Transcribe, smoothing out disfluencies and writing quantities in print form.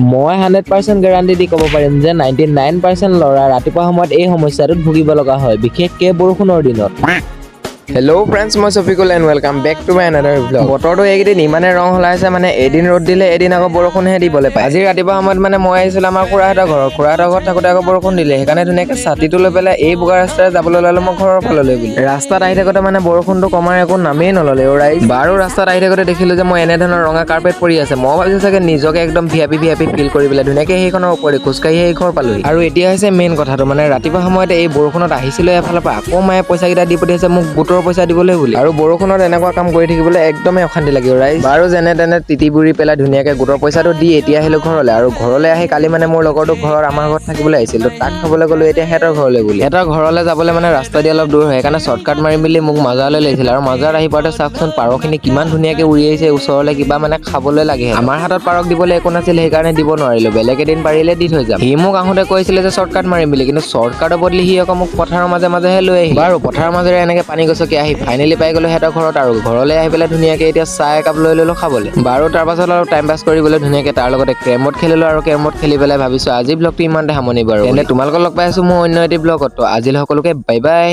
মই 100% গেৰাণ্টি দি ক'ব পাৰিম যে 99% ল'ৰা ৰাতিপুৱা সময়ত এই সমস্যাটোত ভুগিব লগা হয়, বিশেষকৈ বৰষুণৰ দিনত। হেল্ল' ফ্ৰেণ্ডছ, মই Shafikul and welcome back to my another blog. বতৰটো এইকেইদিন ইমানে ৰং সলাইছে, মানে এদিন ৰ'দ দিলে এদিন আকৌ বৰষুণহে দিবলৈ পায়। আজি ৰাতিপুৱা সময়ত মানে মই আহিছিলোঁ আমাৰ খুৰাহঁতৰ ঘৰত। খুৰাহঁতৰ ঘৰত থাকোঁতে আকৌ বৰষুণ দিলে, সেইকাৰণে ধুনীয়াকৈ ছাতিটো লৈ পেলাই এই বোকা ৰাস্তাৰে যাবলৈ ওলালোঁ মই ঘৰৰ ফাললৈ বুলি। ৰাস্তাত আহি থাকোঁতে মানে বৰষুণটো কমাৰ একো নামেই নল'লে ৰাইজ। বাৰু ৰাস্তাত আহি থাকোঁতে দেখিলোঁ যে মই এনেধৰণৰ ৰঙা কাৰ্পেট পৰি আছে। মই ভাবিছোঁ চাগে নিজকে একদম ভিআইপি ফিল কৰি পেলাই ধুনীয়াকৈ সেইখনৰ ওপৰত খোজকাঢ়ি এই ঘৰ পালোহি। আৰু এতিয়া হৈছে মেইন কথাটো, মানে ৰাতিপুৱা সময়ত এই বৰষুণত আহিছিলোঁ এফালৰ পৰা, আকৌ মায়ে পইচাকেইটা দি পঠিয়াইছে মোক গোটৰ পইচা দিবলৈ বুলি। আৰু বৰষুণত এনেকুৱা কাম কৰি থাকিবলৈ একদমেই অশান্তি লাগে ৰাইজ। বাৰু যেনে তেনে তিতি বুৰি পেলাই ধুনীয়াকৈ গোটৰ পইচাটো দি এতিয়া আহিলোঁ ঘৰলৈ। আৰু ঘৰলৈ আহি কালি মানে মোৰ লগৰটো ঘৰত আমাৰ ঘৰত থাকিবলৈ আহিছিল, তো তাক থবলৈ গ'লো এতিয়া সিহঁতৰ ঘৰলৈ বুলি। সিহঁতৰ ঘৰলৈ যাবলৈ মানে ৰাস্তা দি অলপ দূৰ হয়, সেইকাৰণে শ্বৰ্টকাট মাৰিম বুলি মোক মাজাৰলৈ লাগিছিল। আৰু মাজাৰ আহি পাওঁতে চাওকচোন পাৰখিনি কিমান ধুনীয়াকৈ উৰি আহিছে ওচৰলৈ, কিবা মানে খাবলৈ লাগে। আমাৰ হাতত পাৰক দিবলৈ একো নাছিল, সেইকাৰণে দিব নোৱাৰিলোঁ। বেলেগ এদিন পাৰিলে দি থৈ যাম। সি মোক আহোঁতে কৈছিলে যে শ্বৰ্টকাট মাৰিম বুলি, কিন্তু শ্বৰ্টকাটৰ বদলি সি আকৌ মোক পথাৰৰ মাজেহে লৈ আহিল। বাৰু পথাৰৰ মাজেৰে এনেকৈ পানী গছকি আহি ফাইনেলি পাই গ'লো সিহঁতৰ ঘৰত। আৰু ঘৰলৈ আহি পেলাই ধুনীয়াকৈ এতিয়া চাহ একাপ লৈ ল'লোঁ খাবলৈ। বাৰু তাৰ পাছত অলপ টাইম পাছ কৰিবলৈ ধুনীয়াকৈ তাৰ লগতে কেৰম বোৰ্ড খেলিলোঁ। আৰু কেৰম বোৰ্ড খেলি পেলাই ভাবিছোঁ আজি ব্লগটো ইমানতে সামৰণি বাৰু। এনে তোমালোকক লগ পাই আছোঁ মই অন্য এটি ব্লগত। তো আজিলৈ সকলোকে বাই বাই।